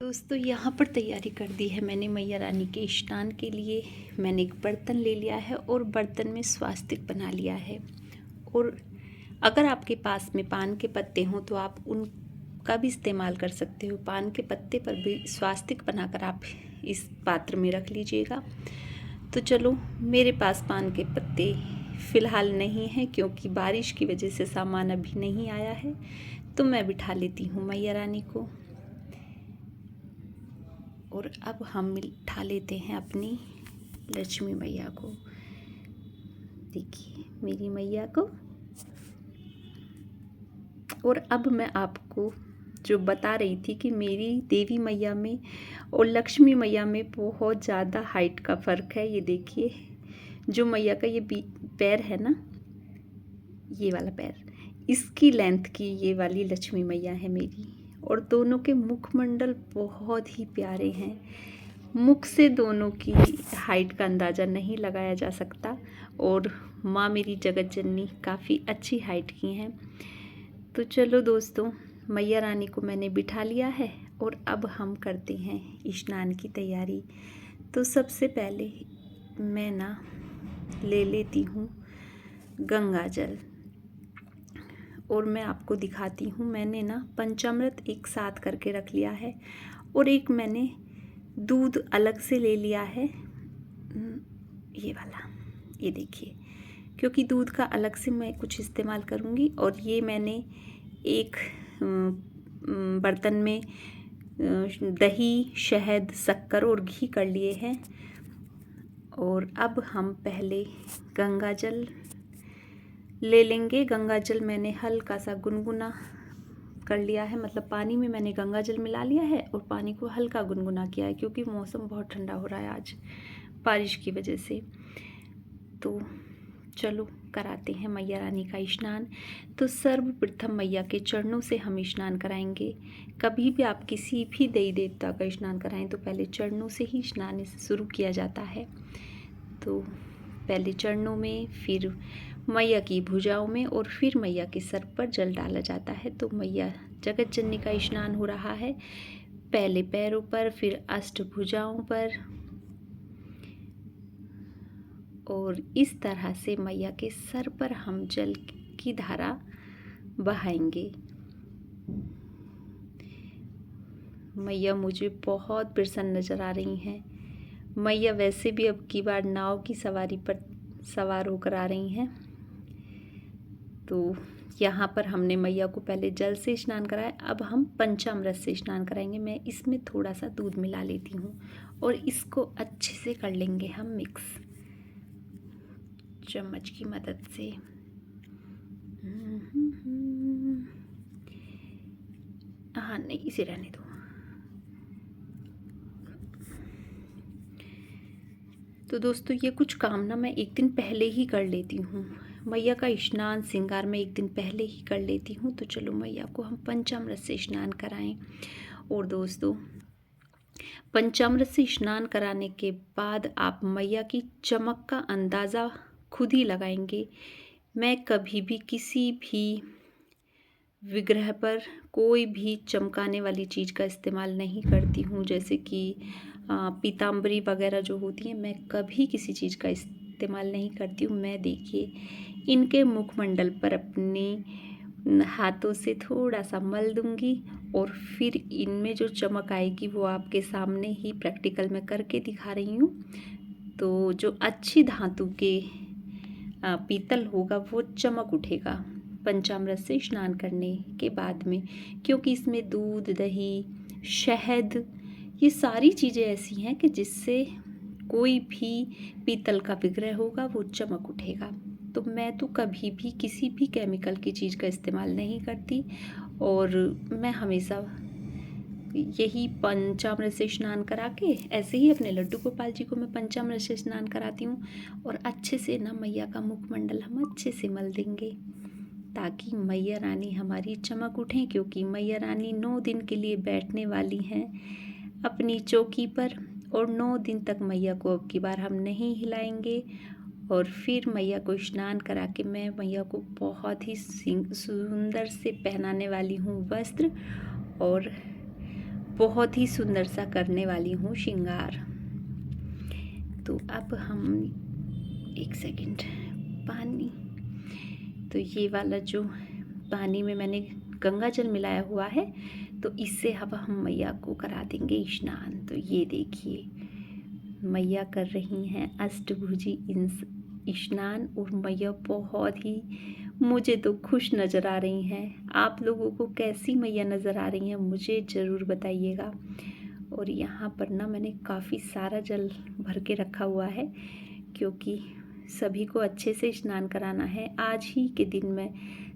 दोस्तों यहाँ पर तैयारी कर दी है मैंने मैया रानी के स्नान के लिए। मैंने एक बर्तन ले लिया है और बर्तन में स्वास्तिक बना लिया है। और अगर आपके पास में पान के पत्ते हों तो आप उनका भी इस्तेमाल कर सकते हो। पान के पत्ते पर भी स्वास्तिक बनाकर आप इस पात्र में रख लीजिएगा। तो चलो, मेरे पास पान के पत्ते फ़िलहाल नहीं हैं क्योंकि बारिश की वजह से सामान अभी नहीं आया है। तो मैं बिठा लेती हूँ मैया रानी को। और अब हम बिठा लेते हैं अपनी लक्ष्मी मैया को। देखिए मेरी मैया को। और अब मैं आपको जो बता रही थी कि मेरी देवी मैया में और लक्ष्मी मैया में बहुत ज़्यादा हाइट का फ़र्क है। ये देखिए, जो मैया का ये पैर है ना, ये वाला पैर, इसकी लेंथ की ये वाली लक्ष्मी मैया है मेरी। और दोनों के मुखमंडल बहुत ही प्यारे हैं। मुख से दोनों की हाइट का अंदाज़ा नहीं लगाया जा सकता। और माँ मेरी जगत जननी काफ़ी अच्छी हाइट की हैं। तो चलो दोस्तों, मैया रानी को मैंने बिठा लिया है और अब हम करते हैं स्नान की तैयारी। तो सबसे पहले मैं ना ले लेती हूँ गंगा जल। और मैं आपको दिखाती हूँ, मैंने ना पंचामृत एक साथ करके रख लिया है और एक मैंने दूध अलग से ले लिया है, ये वाला, ये देखिए, क्योंकि दूध का अलग से मैं कुछ इस्तेमाल करूँगी। और ये मैंने एक बर्तन में दही, शहद, शक्कर और घी कर लिए हैं। और अब हम पहले गंगा जल ले लेंगे। गंगा जल मैंने हल्का सा गुनगुना कर लिया है, मतलब पानी में मैंने गंगा जल मिला लिया है और पानी को हल्का गुनगुना किया है क्योंकि मौसम बहुत ठंडा हो रहा है आज बारिश की वजह से। तो चलो कराते हैं मैया रानी का स्नान। तो सर्वप्रथम मैया के चरणों से हम स्नान कराएंगे। कभी भी आप किसी भी देवी देवता का स्नान कराएं तो पहले चरणों से ही स्नान शुरू किया जाता है। तो पहले चरणों में, फिर मैया की भुजाओं में और फिर मैया के सर पर जल डाला जाता है। तो मैया जगत जननी का स्नान हो रहा है, पहले पैरों पर, फिर अष्टभुजाओं पर। और इस तरह से मैया के सर पर हम जल की धारा बहाएंगे। मैया मुझे बहुत प्रसन्न नज़र आ रही हैं। मैया वैसे भी अब की बार नाव की सवारी पर सवार होकर आ रही हैं। तो यहाँ पर हमने मैया को पहले जल से स्नान कराया, अब हम पंचामृत से स्नान कराएंगे। मैं इसमें थोड़ा सा दूध मिला लेती हूँ और इसको अच्छे से कर लेंगे हम मिक्स चम्मच की मदद से। हाँ नहीं, इसे रहने दो। तो दोस्तों, ये कुछ काम ना मैं एक दिन पहले ही कर लेती हूँ। मैया का स्नान श्रृंगार मैं एक दिन पहले ही कर लेती हूँ। तो चलो मैया को हम पंचामृत से स्नान कराएं। और दोस्तों, पंचामृत से स्नान कराने के बाद आप मैया की चमक का अंदाज़ा खुद ही लगाएंगे। मैं कभी भी किसी भी विग्रह पर कोई भी चमकाने वाली चीज़ का इस्तेमाल नहीं करती हूँ, जैसे कि पीताम्बरी वगैरह जो होती हैं, मैं कभी किसी चीज़ का इस्तेमाल नहीं करती हूँ। मैं देखिए इनके मुखमंडल पर अपने हाथों से थोड़ा सा मल दूंगी और फिर इनमें जो चमक आएगी वो आपके सामने ही प्रैक्टिकल में करके दिखा रही हूँ। तो जो अच्छी धातु के पीतल होगा वो चमक उठेगा पंचामृत से स्नान करने के बाद में, क्योंकि इसमें दूध, दही, शहद, ये सारी चीज़ें ऐसी हैं कि जिससे कोई भी पीतल का विग्रह होगा वो चमक उठेगा। तो मैं तो कभी भी किसी भी केमिकल की चीज़ का इस्तेमाल नहीं करती और मैं हमेशा यही पंचामृत से स्नान करा के, ऐसे ही अपने लड्डू गोपाल जी को मैं पंचामृत से स्नान कराती हूँ। और अच्छे से ना मैया का मुखमंडल हम अच्छे से मल देंगे ताकि मैया रानी हमारी चमक उठें, क्योंकि मैया रानी 9 दिन के लिए बैठने वाली हैं अपनी चौकी पर। और 9 दिन तक मैया को अब की बार हम नहीं हिलाएंगे। और फिर मैया को स्नान करा के मैं मैया को बहुत ही सुंदर से पहनाने वाली हूँ वस्त्र। और बहुत ही सुंदर सा करने वाली हूँ श्रृंगार। तो अब हम एक सेकंड, पानी, तो ये वाला जो पानी में मैंने गंगा जल मिलाया हुआ है, तो इससे अब हम मैया को करा देंगे स्नान। तो ये देखिए मैया कर रही हैं अष्टभुजी स्नान, और मैया बहुत ही, मुझे तो खुश नज़र आ रही हैं। आप लोगों को कैसी मैया नज़र आ रही हैं मुझे ज़रूर बताइएगा। और यहाँ पर ना मैंने काफ़ी सारा जल भर के रखा हुआ है, क्योंकि सभी को अच्छे से स्नान कराना है। आज ही के दिन मैं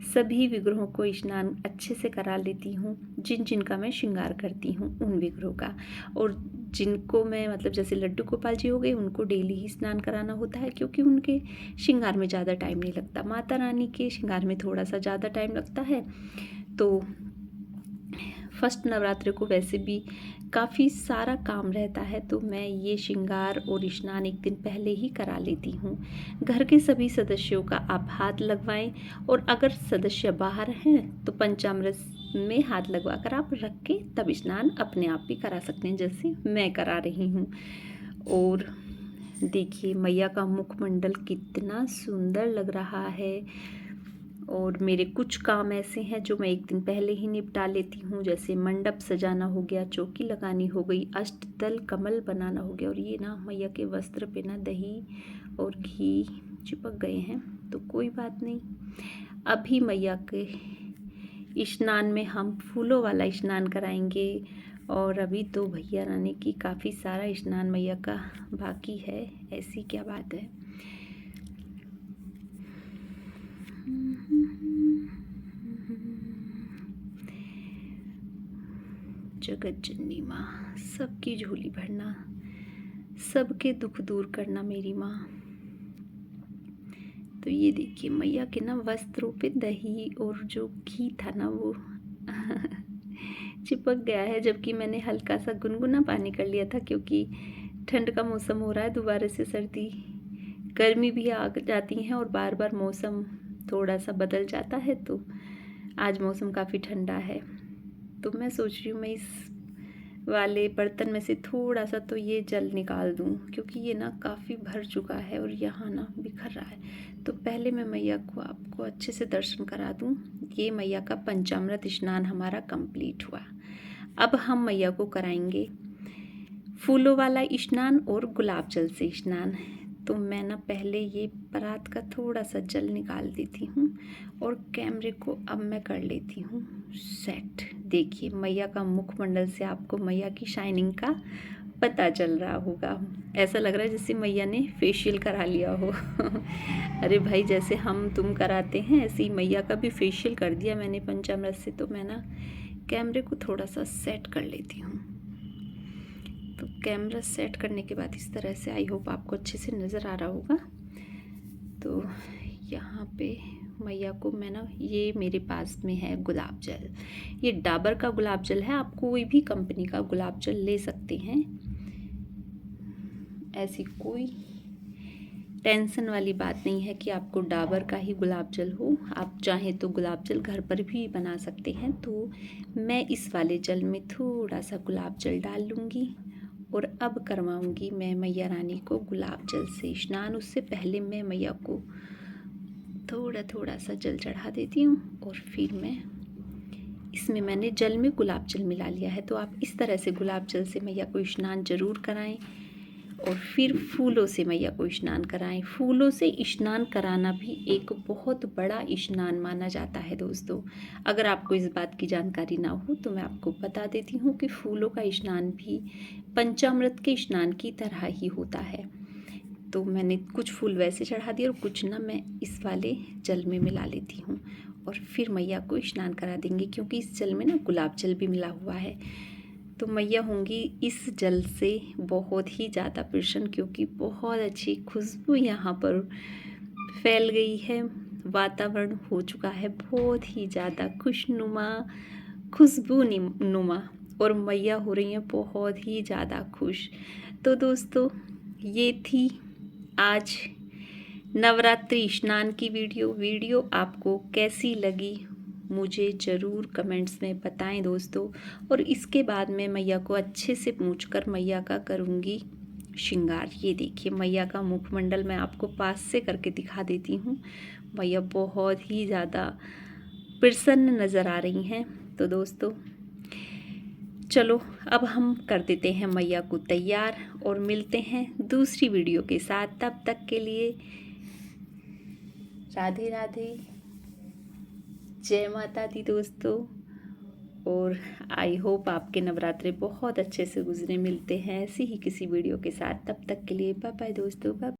सभी विग्रहों को स्नान अच्छे से करा लेती हूँ, जिनका मैं श्रृंगार करती हूँ उन विग्रहों का। और जिनको मैं मतलब जैसे लड्डू गोपाल जी हो गए, उनको डेली ही स्नान कराना होता है, क्योंकि उनके श्रृंगार में ज़्यादा टाइम नहीं लगता। माता रानी के श्रृंगार में थोड़ा सा ज़्यादा टाइम लगता है। तो फर्स्ट नवरात्रि को वैसे भी काफ़ी सारा काम रहता है, तो मैं ये श्रृंगार और स्नान एक दिन पहले ही करा लेती हूँ। घर के सभी सदस्यों का आप हाथ लगवाएं, और अगर सदस्य बाहर हैं तो पंचामृत में हाथ लगवा कर आप रख के तब स्नान अपने आप भी करा सकते हैं, जैसे मैं करा रही हूँ। और देखिए मैया का मुखमंडल कितना सुंदर लग रहा है। और मेरे कुछ काम ऐसे हैं जो मैं एक दिन पहले ही निपटा लेती हूँ, जैसे मंडप सजाना हो गया, चौकी लगानी हो गई, अष्टदल कमल बनाना हो गया। और ये ना मैया के वस्त्र पे ना दही और घी चिपक गए हैं, तो कोई बात नहीं। अभी मैया के स्नान में हम फूलों वाला स्नान कराएंगे। और अभी तो भैया रानी की काफ़ी सारा स्नान मैया का बाकी है, ऐसी क्या बात है। जगत जननी माँ, सबकी झोली भरना, सबके दुख दूर करना मेरी माँ। तो ये देखिए मैया के ना वस्त्रों पे दही और जो घी था ना वो चिपक गया है, जबकि मैंने हल्का सा गुनगुना पानी कर लिया था, क्योंकि ठंड का मौसम हो रहा है, दोबारा से सर्दी गर्मी भी आ जाती है और बार बार मौसम थोड़ा सा बदल जाता है। तो आज मौसम काफ़ी ठंडा है, तो मैं सोच रही हूँ मैं इस वाले बर्तन में से थोड़ा सा तो ये जल निकाल दूँ, क्योंकि ये ना काफ़ी भर चुका है और यहाँ ना बिखर रहा है। तो पहले मैं मैया को आपको अच्छे से दर्शन करा दूँ। ये मैया का पंचामृत स्नान हमारा कंप्लीट हुआ। अब हम मैया को कराएंगे फूलों वाला स्नान और गुलाब जल से स्नान। तो मैं ना पहले ये परात का थोड़ा सा जल निकाल देती हूँ, और कैमरे को अब मैं कर लेती हूँ सेट। देखिए मैया का मुखमंडल से आपको मैया की शाइनिंग का पता चल रहा होगा। ऐसा लग रहा है जैसे मैया ने फेशियल करा लिया हो अरे भाई, जैसे हम तुम कराते हैं ऐसे ही मैया का भी फेशियल कर दिया मैंने पंचामृत से। तो मैं ना कैमरे को थोड़ा सा सेट कर लेती हूँ। तो कैमरा सेट करने के बाद इस तरह से, आई होप आपको अच्छे से नज़र आ रहा होगा। तो यहाँ पे मैया को मैं ना, ये मेरे पास में है गुलाब जल, ये डाबर का गुलाब जल है। आप कोई भी कंपनी का गुलाब जल ले सकते हैं, ऐसी कोई टेंशन वाली बात नहीं है कि आपको डाबर का ही गुलाब जल हो। आप चाहें तो गुलाब जल घर पर भी बना सकते हैं। तो मैं इस वाले जल में थोड़ा सा गुलाब जल डाल लूँगी, और अब करवाऊँगी मैं मैया रानी को गुलाब जल से स्नान। उससे पहले मैं मैया को थोड़ा थोड़ा सा जल चढ़ा देती हूँ, और फिर मैं इसमें मैंने जल में गुलाब जल मिला लिया है। तो आप इस तरह से गुलाब जल से मैया को स्नान ज़रूर कराएं, और फिर फूलों से मैया को स्नान कराएं। फूलों से स्नान कराना भी एक बहुत बड़ा स्नान माना जाता है दोस्तों। अगर आपको इस बात की जानकारी ना हो तो मैं आपको बता देती हूँ कि फूलों का स्नान भी पंचामृत के स्नान की तरह ही होता है। तो मैंने कुछ फूल वैसे चढ़ा दिए, और कुछ ना मैं इस वाले जल में मिला लेती हूँ, और फिर मैया को स्नान करा देंगे, क्योंकि इस जल में ना गुलाब जल भी मिला हुआ है। तो मैया होंगी इस जल से बहुत ही ज़्यादा प्रसन्न, क्योंकि बहुत अच्छी खुशबू यहाँ पर फैल गई है। वातावरण हो चुका है बहुत ही ज़्यादा खुशनुमा, खुशबू नुमा, और मैया हो रही हैं बहुत ही ज़्यादा खुश। तो दोस्तों ये थी आज नवरात्रि स्नान की वीडियो आपको कैसी लगी मुझे ज़रूर कमेंट्स में बताएं दोस्तों। और इसके बाद मैं मैया को अच्छे से पूछकर मैया का करूँगी श्रृंगार। ये देखिए मैया का मुखमंडल मैं आपको पास से करके दिखा देती हूँ। मैया बहुत ही ज़्यादा प्रसन्न नज़र आ रही हैं। तो दोस्तों चलो अब हम कर देते हैं मैया को तैयार और मिलते हैं दूसरी वीडियो के साथ। तब तक के लिए राधे राधे, जय माता दी दोस्तों। और आई होप आपके नवरात्रे बहुत अच्छे से गुजरे। मिलते हैं ऐसी ही किसी वीडियो के साथ। तब तक के लिए बाय बाय दोस्तों, बाय।